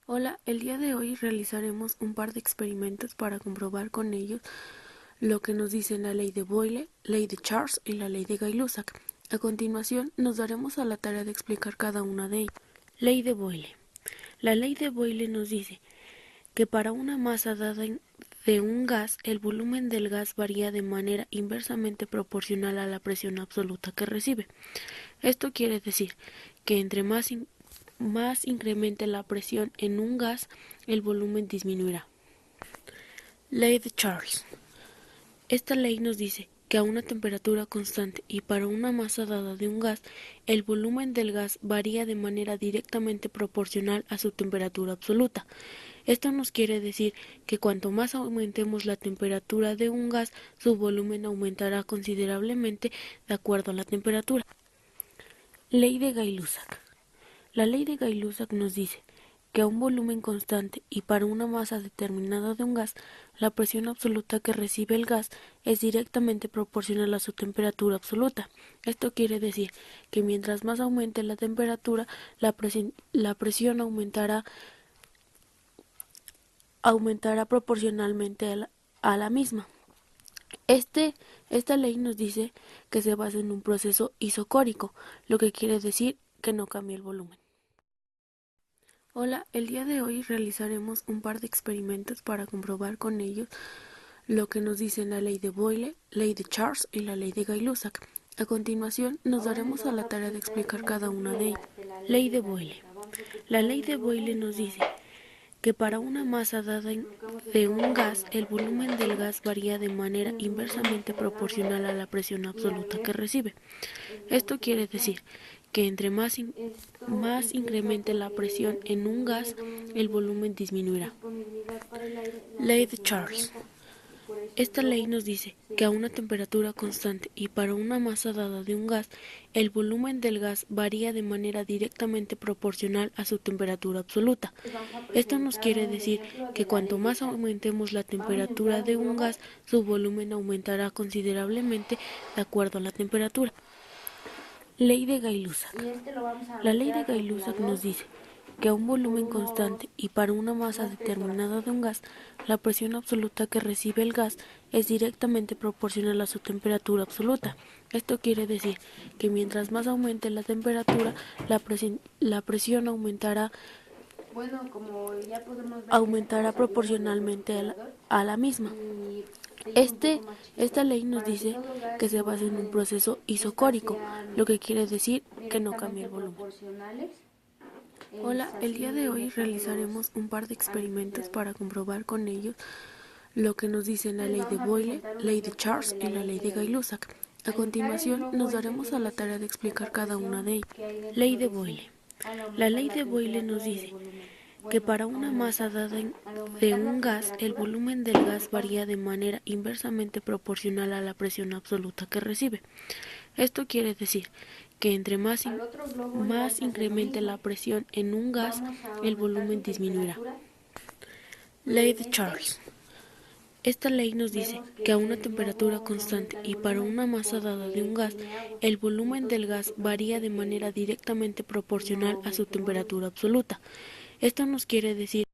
Hola, el día de hoy realizaremos un par de experimentos para comprobar con ellos lo que nos dicen la ley de Boyle, ley de Charles y la ley de Gay-Lussac. A continuación, nos daremos a la tarea de explicar cada una de ellas. Ley de Boyle. La ley de Boyle nos dice que para una masa dada de un gas, el volumen del gas varía de manera inversamente proporcional a la presión absoluta que recibe. Esto quiere decir que entre más incremente la presión en un gas, el volumen disminuirá. Ley de Charles. Esta ley nos dice que a una temperatura constante y para una masa dada de un gas, el volumen del gas varía de manera directamente proporcional a su temperatura absoluta. Esto nos quiere decir que cuanto más aumentemos la temperatura de un gas, su volumen aumentará considerablemente de acuerdo a la temperatura. Ley de Gay-Lussac. La ley de Gay-Lussac nos dice que a un volumen constante y para una masa determinada de un gas, la presión absoluta que recibe el gas es directamente proporcional a su temperatura absoluta. Esto quiere decir que mientras más aumente la temperatura, la presión aumentará proporcionalmente a la misma. Esta ley nos dice que se basa en un proceso isocórico, lo que quiere decir que no cambia el volumen. Hola, el día de hoy realizaremos un par de experimentos para comprobar con ellos lo que nos dicen la ley de Boyle, ley de Charles y la ley de Gay-Lussac. A continuación, nos daremos a la tarea de explicar cada una de ellas. Ley de Boyle. La ley de Boyle nos dice que para una masa dada de un gas, el volumen del gas varía de manera inversamente proporcional a la presión absoluta que recibe. Esto quiere decir que entre más incremente la presión en un gas, el volumen disminuirá. Ley de Charles. Esta ley nos dice que a una temperatura constante y para una masa dada de un gas, el volumen del gas varía de manera directamente proporcional a su temperatura absoluta. Esto nos quiere decir que cuanto más aumentemos la temperatura de un gas, su volumen aumentará considerablemente de acuerdo a la temperatura. Ley de Gay-Lussac. La ley de Gay-Lussac nos dice que a un volumen constante y para una masa determinada de un gas, la presión absoluta que recibe el gas es directamente proporcional a su temperatura absoluta. Esto quiere decir que mientras más aumente la temperatura, la presión aumentará proporcionalmente a la misma. Esta ley nos dice que se basa en un proceso isocórico, lo que quiere decir que no cambia el volumen. Hola, el día de hoy realizaremos un par de experimentos para comprobar con ellos lo que nos dicen la ley de Boyle, ley de Charles y la ley de Gay-Lussac. A continuación, nos daremos a la tarea de explicar cada una de ellas. Ley de Boyle. La ley de Boyle nos dice que para una masa dada de un gas, el volumen del gas varía de manera inversamente proporcional a la presión absoluta que recibe. Esto quiere decir que entre más incremente la presión en un gas, el volumen disminuirá. Ley de Charles. Esta ley nos dice que a una temperatura constante y para una masa dada de un gas, el volumen del gas varía de manera directamente proporcional a su temperatura absoluta. Esto nos quiere decir